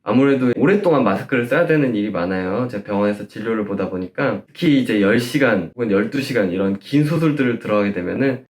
아무래도 오랫동안 마스크를 써야 되는 일이 많아요. 제가 병원에서 진료를 보다 보니까 특히 이제 10시간 혹은 12시간 이런 긴 수술들을 들어가게 되면은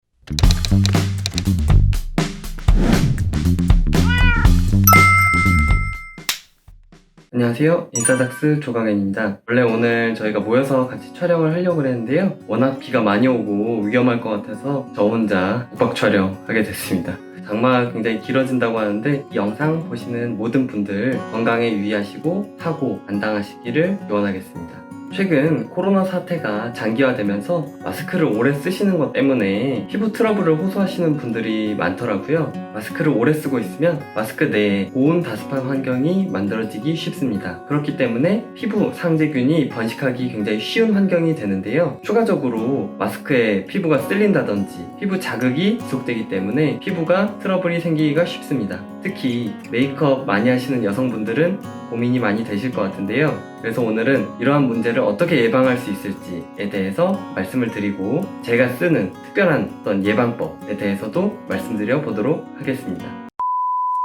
안녕하세요, 인싸닥스 조강현입니다. 원래 오늘 저희가 모여서 같이 촬영을 하려고 했는데요, 워낙 비가 많이 오고 위험할 것 같아서 저 혼자 국박 촬영하게 됐습니다. 장마가 굉장히 길어진다고 하는데 이 영상 보시는 모든 분들 건강에 유의하시고 사고 안 당하시기를 기원하겠습니다. 최근 코로나 사태가 장기화되면서 마스크를 오래 쓰시는 것 때문에 피부 트러블을 호소하시는 분들이 많더라고요. 마스크를 오래 쓰고 있으면 마스크 내에 고온 다습한 환경이 만들어지기 쉽습니다. 그렇기 때문에 피부 상재균이 번식하기 굉장히 쉬운 환경이 되는데요. 추가적으로 마스크에 피부가 쓸린다든지 피부 자극이 지속되기 때문에 피부가 트러블이 생기기가 쉽습니다. 특히 메이크업 많이 하시는 여성분들은 고민이 많이 되실 것 같은데요. 그래서 오늘은 이러한 문제를 어떻게 예방할 수 있을지에 대해서 말씀을 드리고 제가 쓰는 특별한 어떤 예방법에 대해서도 말씀드려 보도록 하겠습니다.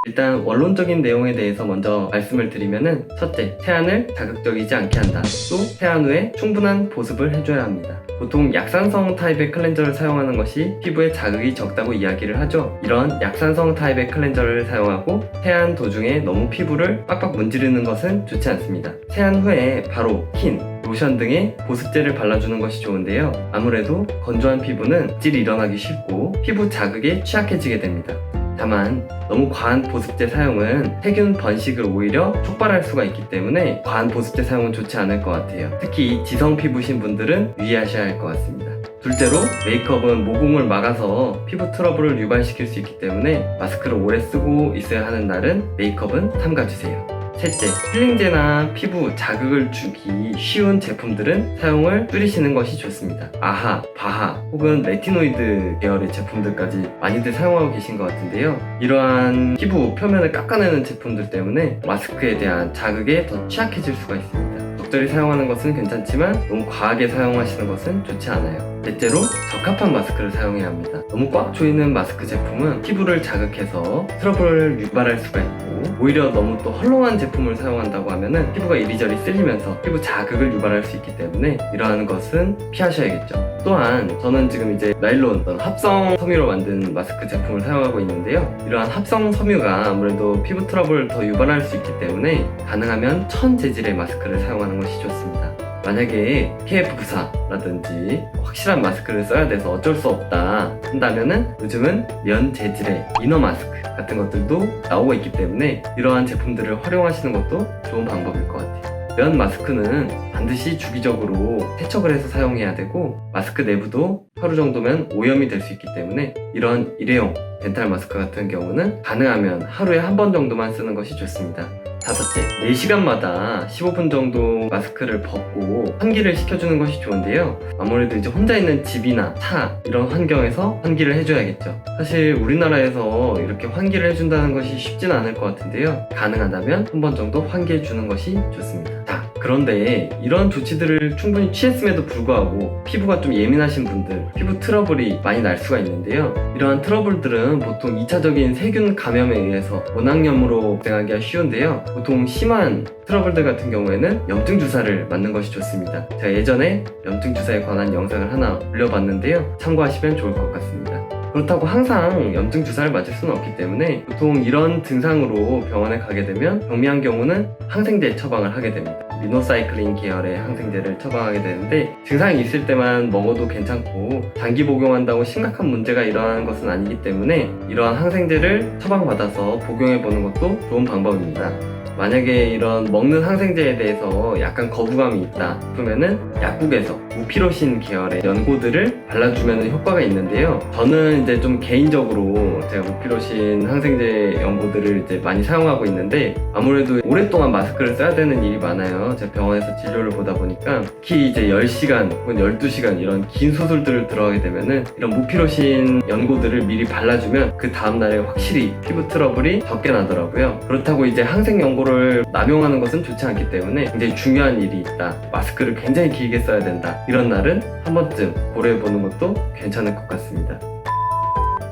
일단 원론적인 내용에 대해서 먼저 말씀을 드리면은, 첫째, 태안을 자극적이지 않게 한다. 또 태안 후에 충분한 보습을 해줘야 합니다. 보통 약산성 타입의 클렌저를 사용하는 것이 피부에 자극이 적다고 이야기를 하죠. 이런 약산성 타입의 클렌저를 사용하고 태안 도중에 너무 피부를 빡빡 문지르는 것은 좋지 않습니다. 태안 후에 바로 킨, 로션 등의 보습제를 발라주는 것이 좋은데요. 아무래도 건조한 피부는 찔이 일어나기 쉽고 피부 자극에 취약해지게 됩니다. 다만 너무 과한 보습제 사용은 세균 번식을 오히려 촉발할 수가 있기 때문에 과한 보습제 사용은 좋지 않을 것 같아요. 특히 지성 피부신 분들은 유의하셔야 할 것 같습니다. 둘째로, 메이크업은 모공을 막아서 피부 트러블을 유발시킬 수 있기 때문에 마스크를 오래 쓰고 있어야 하는 날은 메이크업은 삼가주세요. 셋째, 필링제나 피부 자극을 주기 쉬운 제품들은 사용을 줄이시는 것이 좋습니다. 아하, 바하 혹은 레티노이드 계열의 제품들까지 많이들 사용하고 계신 것 같은데요. 이러한 피부 표면을 깎아내는 제품들 때문에 마스크에 대한 자극에 더 취약해질 수가 있습니다. 적절히 사용하는 것은 괜찮지만 너무 과하게 사용하시는 것은 좋지 않아요. 넷째로, 적합한 마스크를 사용해야 합니다. 너무 꽉 조이는 마스크 제품은 피부를 자극해서 트러블을 유발할 수가 있고, 오히려 너무 또 헐렁한 제품을 사용한다고 하면은 피부가 이리저리 쓸리면서 피부 자극을 유발할 수 있기 때문에 이러한 것은 피하셔야겠죠. 또한 저는 지금 이제 나일론 합성 섬유로 만든 마스크 제품을 사용하고 있는데요. 이러한 합성 섬유가 아무래도 피부 트러블을 더 유발할 수 있기 때문에 가능하면 천 재질의 마스크를 사용하는 것이 좋습니다. 만약에 KF94라든지 확실한 마스크를 써야 돼서 어쩔 수 없다 한다면은 요즘은 면 재질의 이너 마스크 같은 것들도 나오고 있기 때문에 이러한 제품들을 활용하시는 것도 좋은 방법일 것 같아요. 면 마스크는 반드시 주기적으로 세척을 해서 사용해야 되고, 마스크 내부도 하루 정도면 오염이 될 수 있기 때문에 이런 일회용 덴탈 마스크 같은 경우는 가능하면 하루에 한 번 정도만 쓰는 것이 좋습니다. 다섯째, 4시간마다 15분 정도 마스크를 벗고 환기를 시켜주는 것이 좋은데요. 아무래도 이제 혼자 있는 집이나 차 이런 환경에서 환기를 해줘야겠죠. 사실 우리나라에서 이렇게 환기를 해준다는 것이 쉽지는 않을 것 같은데요. 가능하다면 한 번 정도 환기해주는 것이 좋습니다. 자, 그런데 이런 조치들을 충분히 취했음에도 불구하고 피부가 좀 예민하신 분들, 피부 트러블이 많이 날 수가 있는데요. 이러한 트러블들은 보통 2차적인 세균 감염에 의해서 원악염으로 발생하기가 쉬운데요. 보통 심한 트러블들 같은 경우에는 염증 주사를 맞는 것이 좋습니다. 제가 예전에 염증 주사에 관한 영상을 하나 올려봤는데요. 참고하시면 좋을 것 같습니다. 그렇다고 항상 염증 주사를 맞을 수는 없기 때문에 보통 이런 증상으로 병원에 가게 되면 경미한 경우는 항생제 처방을 하게 됩니다. 미노사이클린 계열의 항생제를 처방하게 되는데, 증상이 있을 때만 먹어도 괜찮고 장기 복용한다고 심각한 문제가 일어나는 것은 아니기 때문에 이러한 항생제를 처방받아서 복용해보는 것도 좋은 방법입니다. 만약에 이런 먹는 항생제에 대해서 약간 거부감이 있다 싶으면은 약국에서 무피로신 계열의 연고들을 발라주면 효과가 있는데요. 저는 이제 좀 개인적으로 제가 무피로신 항생제 연고들을 이제 많이 사용하고 있는데, 아무래도 오랫동안 마스크를 써야 되는 일이 많아요. 제가 병원에서 진료를 보다 보니까 특히 이제 10시간 혹은 12시간 이런 긴 수술들을 들어가게 되면은 이런 무피로신 연고들을 미리 발라주면 그 다음날에 확실히 피부 트러블이 적게 나더라고요. 그렇다고 이제 항생 연고를 남용하는 것은 좋지 않기 때문에 굉장히 중요한 일이 있다, 마스크를 굉장히 길게 써야 된다, 이런 날은 한 번쯤 고려해보는 것도 괜찮을 것 같습니다.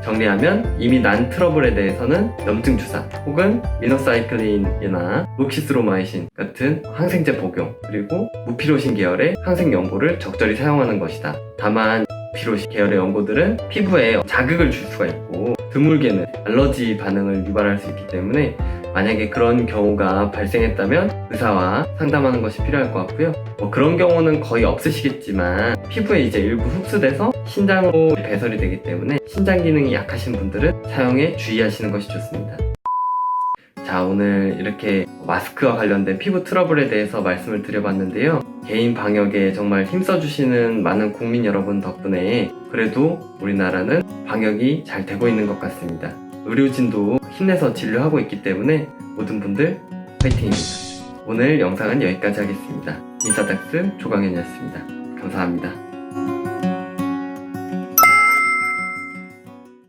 정리하면 이미 난 트러블에 대해서는 염증 주사 혹은 미노사이클린이나 록시스로마이신 같은 항생제 복용, 그리고 무피로신 계열의 항생 연고를 적절히 사용하는 것이다. 다만 피로신 계열의 연고들은 피부에 자극을 줄 수가 있고 드물게는 알러지 반응을 유발할 수 있기 때문에 만약에 그런 경우가 발생했다면 의사와 상담하는 것이 필요할 것 같고요. 그런 경우는 거의 없으시겠지만 피부에 이제 일부 흡수돼서 신장으로 배설이 되기 때문에 신장 기능이 약하신 분들은 사용에 주의하시는 것이 좋습니다. 자, 오늘 이렇게 마스크와 관련된 피부 트러블에 대해서 말씀을 드려봤는데요. 개인 방역에 정말 힘써주시는 많은 국민 여러분 덕분에 그래도 우리나라는 방역이 잘 되고 있는 것 같습니다. 의료진도 힘내서 진료하고 있기 때문에 모든 분들 화이팅입니다. 오늘 영상은 여기까지 하겠습니다. 인사닥스 조강현이었습니다. 감사합니다.